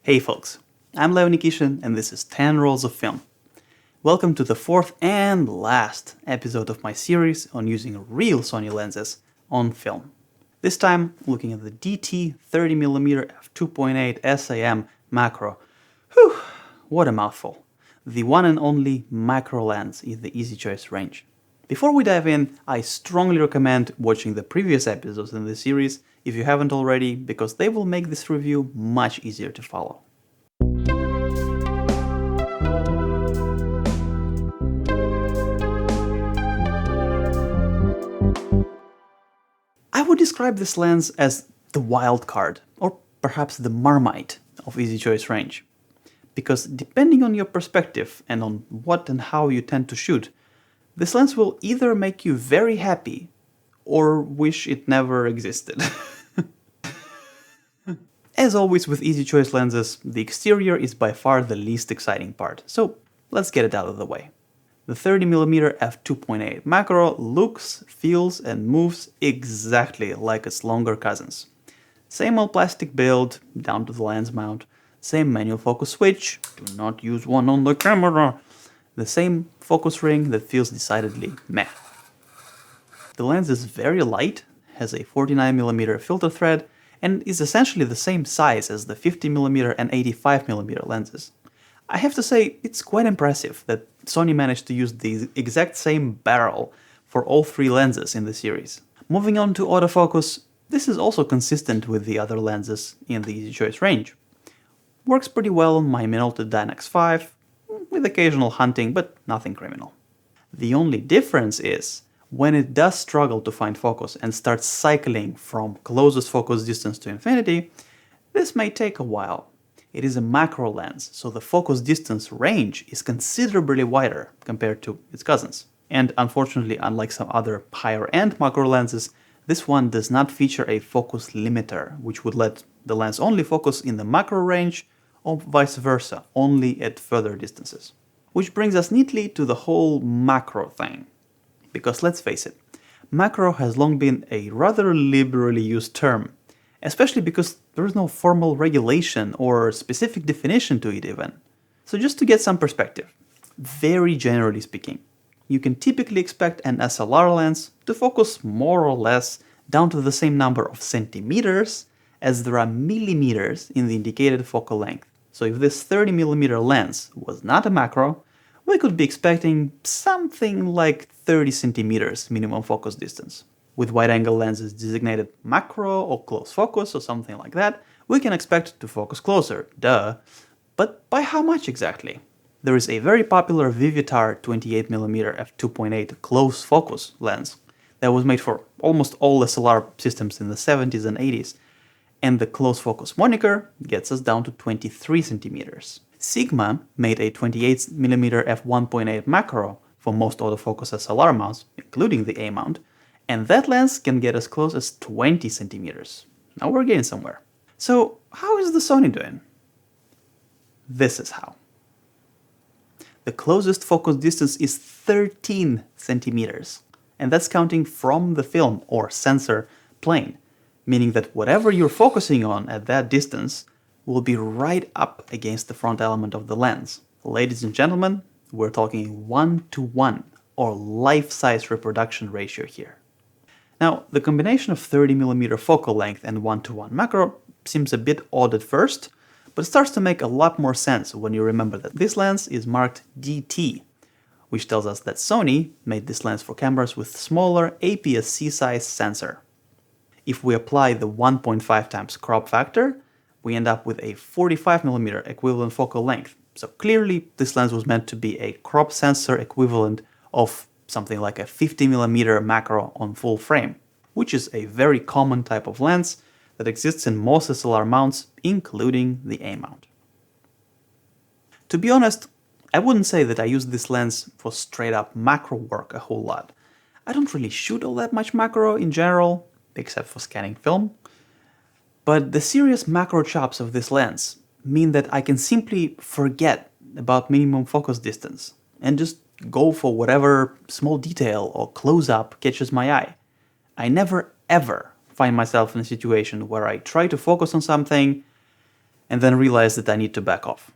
Hey folks, I'm Leo Nikishin and this is 10 Rolls of Film. Welcome to the fourth and last episode of my series on using real Sony lenses on film. This time looking at the DT 30mm f2.8 SAM macro. Whew, what a mouthful. The one and only macro lens in the Easy Choice range. Before we dive in, I strongly recommend watching the previous episodes in this series if you haven't already, because they will make this review much easier to follow. I would describe this lens as the wild card, or perhaps the Marmite of Easy Choice range. Because depending on your perspective and on what and how you tend to shoot, this lens will either make you very happy or wish it never existed. As always with Easy Choice lenses, the exterior is by far the least exciting part, so let's get it out of the way. The 30mm f2.8 macro looks, feels and moves exactly like its longer cousins. Same old plastic build, down to the lens mount, same manual focus switch, do not use one on the camera, the same focus ring that feels decidedly meh. The lens is very light, has a 49mm filter thread, and is essentially the same size as the 50mm and 85mm lenses. I have to say, it's quite impressive that Sony managed to use the exact same barrel for all three lenses in the series. Moving on to autofocus, this is also consistent with the other lenses in the Easy Choice range. Works pretty well on my Minolta Dynex-5, with occasional hunting, but nothing criminal. The only difference is, when it does struggle to find focus and starts cycling from closest focus distance to infinity, this may take a while. It is a macro lens, so the focus distance range is considerably wider compared to its cousins. And unfortunately, unlike some other higher-end macro lenses, this one does not feature a focus limiter, which would let the lens only focus in the macro range, or vice versa, only at further distances. Which brings us neatly to the whole macro thing. Because let's face it, macro has long been a rather liberally used term, especially because there is no formal regulation or specific definition to it even. So just to get some perspective, very generally speaking, you can typically expect an SLR lens to focus more or less down to the same number of centimeters as there are millimeters in the indicated focal length. So if this 30mm lens was not a macro, we could be expecting something like 30 centimeters minimum focus distance. With wide-angle lenses designated macro or close focus or something like that, we can expect to focus closer, duh. But by how much exactly? There is a very popular Vivitar 28mm f2.8 close focus lens that was made for almost all SLR systems in the 70s and 80s, and the close focus moniker gets us down to 23 centimeters. Sigma made a 28mm f1.8 macro for most autofocus SLR mounts, including the A mount, and that lens can get as close as 20 centimeters. Now we're getting somewhere. So how is the Sony doing? This is how. The closest focus distance is 13 centimeters, and that's counting from the film or sensor plane, meaning that whatever you're focusing on at that distance will be right up against the front element of the lens. Ladies and gentlemen, we're talking 1:1 or life-size reproduction ratio here. Now, the combination of 30mm focal length and 1:1 macro seems a bit odd at first, but it starts to make a lot more sense when you remember that this lens is marked DT, which tells us that Sony made this lens for cameras with smaller APS-C size sensor. If we apply the 1.5 times crop factor, we end up with a 45mm equivalent focal length. So clearly this lens was meant to be a crop sensor equivalent of something like a 50mm macro on full frame, which is a very common type of lens that exists in most SLR mounts, including the A mount. To be honest, I wouldn't say that I use this lens for straight up macro work a whole lot. I don't really shoot all that much macro in general, except for scanning film. But the serious macro chops of this lens mean that I can simply forget about minimum focus distance and just go for whatever small detail or close-up catches my eye. I never ever find myself in a situation where I try to focus on something and then realize that I need to back off.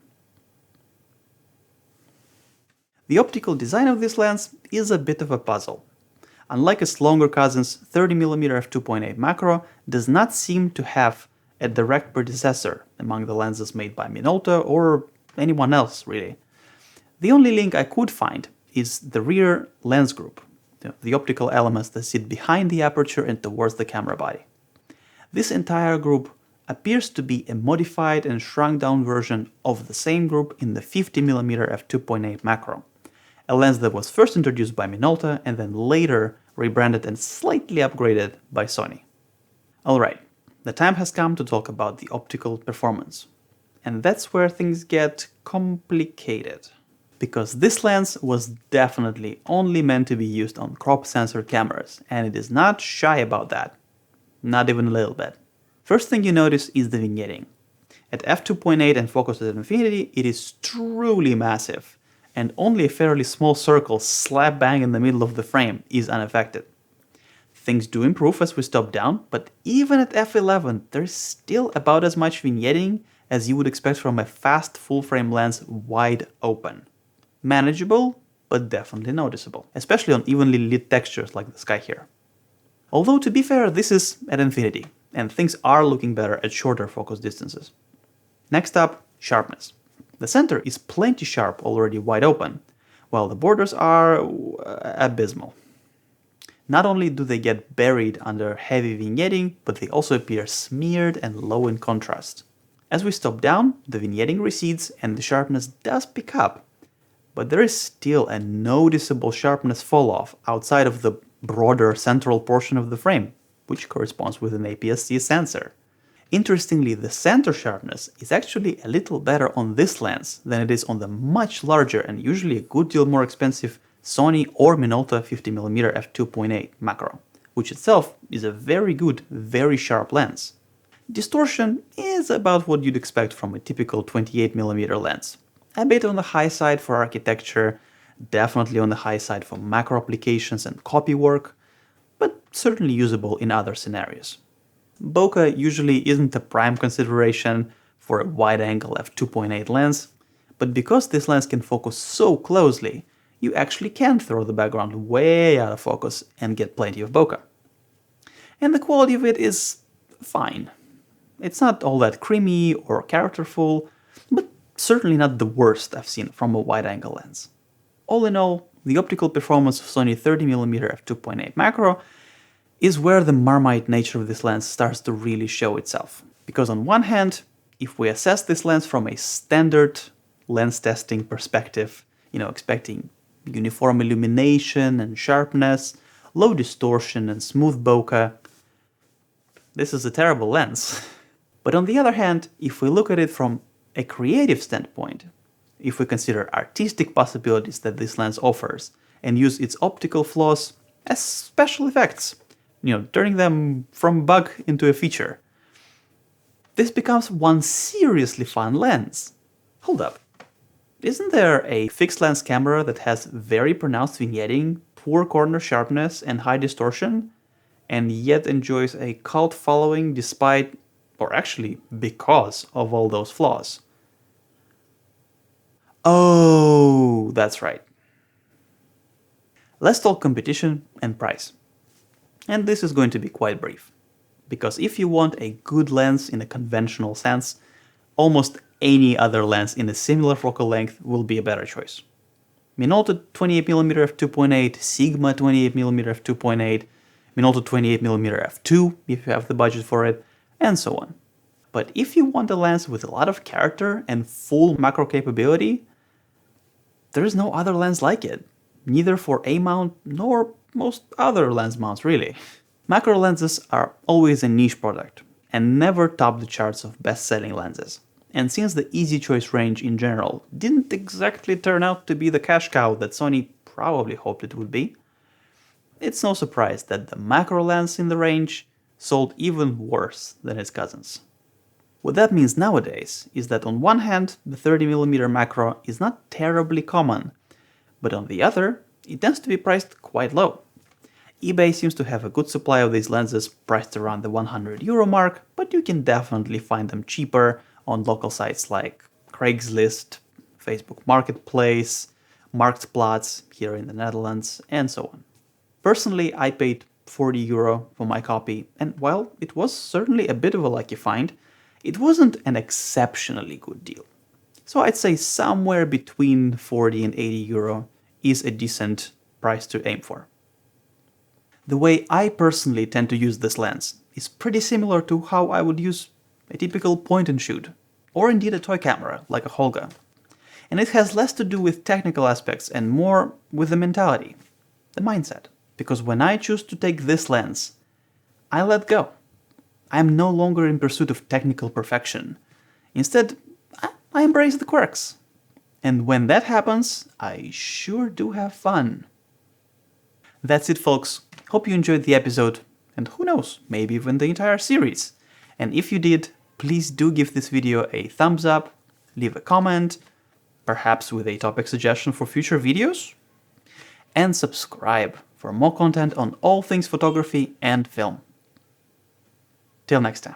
The optical design of this lens is a bit of a puzzle. Unlike its longer cousins, 30mm f2.8 macro does not seem to have a direct predecessor among the lenses made by Minolta or anyone else, really. The only link I could find is the rear lens group, the optical elements that sit behind the aperture and towards the camera body. This entire group appears to be a modified and shrunk down version of the same group in the 50mm f2.8 macro, a lens that was first introduced by Minolta and then later rebranded and slightly upgraded by Sony. Alright, the time has come to talk about the optical performance. And that's where things get complicated. Because this lens was definitely only meant to be used on crop sensor cameras, and it is not shy about that. Not even a little bit. First thing you notice is the vignetting. At f2.8 and focused at infinity, it is truly massive, and only a fairly small circle slap bang in the middle of the frame is unaffected. Things do improve as we stop down, but even at f11 there's still about as much vignetting as you would expect from a fast full-frame lens wide open. Manageable, but definitely noticeable, especially on evenly lit textures like the sky here. Although to be fair, this is at infinity, and things are looking better at shorter focus distances. Next up, sharpness. The center is plenty sharp already wide open, while the borders are abysmal. Not only do they get buried under heavy vignetting, but they also appear smeared and low in contrast. As we stop down, the vignetting recedes and the sharpness does pick up, but there is still a noticeable sharpness fall-off outside of the broader central portion of the frame, which corresponds with an APS-C sensor. Interestingly, the center sharpness is actually a little better on this lens than it is on the much larger and usually a good deal more expensive Sony or Minolta 50mm f2.8 macro, which itself is a very good, very sharp lens. Distortion is about what you'd expect from a typical 28mm lens. A bit on the high side for architecture, definitely on the high side for macro applications and copy work, but certainly usable in other scenarios. Bokeh usually isn't a prime consideration for a wide-angle f2.8 lens, but because this lens can focus so closely, you actually can throw the background way out of focus and get plenty of bokeh. And the quality of it is fine. It's not all that creamy or characterful, but certainly not the worst I've seen from a wide-angle lens. All in all, the optical performance of Sony 30mm f2.8 macro is where the Marmite nature of this lens starts to really show itself. Because on one hand, if we assess this lens from a standard lens testing perspective, expecting uniform illumination and sharpness, low distortion and smooth bokeh, this is a terrible lens. But on the other hand, if we look at it from a creative standpoint, if we consider artistic possibilities that this lens offers and use its optical flaws as special effects, turning them from bug into a feature, this becomes one seriously fun lens. Hold up. Isn't there a fixed lens camera that has very pronounced vignetting, poor corner sharpness, and high distortion, and yet enjoys a cult following despite, or actually because of all those flaws? Oh, that's right. Let's talk competition and price. And this is going to be quite brief, because if you want a good lens in a conventional sense, almost any other lens in a similar focal length will be a better choice. Minolta 28mm f2.8, Sigma 28mm f2.8, Minolta 28mm f2 if you have the budget for it, and so on. But if you want a lens with a lot of character and full macro capability, there is no other lens like it, neither for A mount nor most other lens mounts really. Macro lenses are always a niche product and never top the charts of best-selling lenses. And since the easy choice range in general didn't exactly turn out to be the cash cow that Sony probably hoped it would be, it's no surprise that the macro lens in the range sold even worse than its cousins. What that means nowadays is that on one hand, the 30mm macro is not terribly common, but on the other, it tends to be priced quite low. eBay seems to have a good supply of these lenses priced around the €100 mark, but you can definitely find them cheaper on local sites like Craigslist, Facebook Marketplace, Marktplaats here in the Netherlands, and so on. Personally, I paid €40 for my copy, and while it was certainly a bit of a lucky find, it wasn't an exceptionally good deal. So I'd say somewhere between 40 and €80 is a decent price to aim for. The way I personally tend to use this lens is pretty similar to how I would use a typical point and shoot, or indeed a toy camera like a Holga. And it has less to do with technical aspects and more with the mentality, the mindset. Because when I choose to take this lens, I let go. I am no longer in pursuit of technical perfection. Instead, I embrace the quirks. And when that happens, I sure do have fun. That's it, folks. Hope you enjoyed the episode, and who knows, maybe even the entire series. And if you did, please do give this video a thumbs up, leave a comment, perhaps with a topic suggestion for future videos, and subscribe for more content on all things photography and film. Till next time.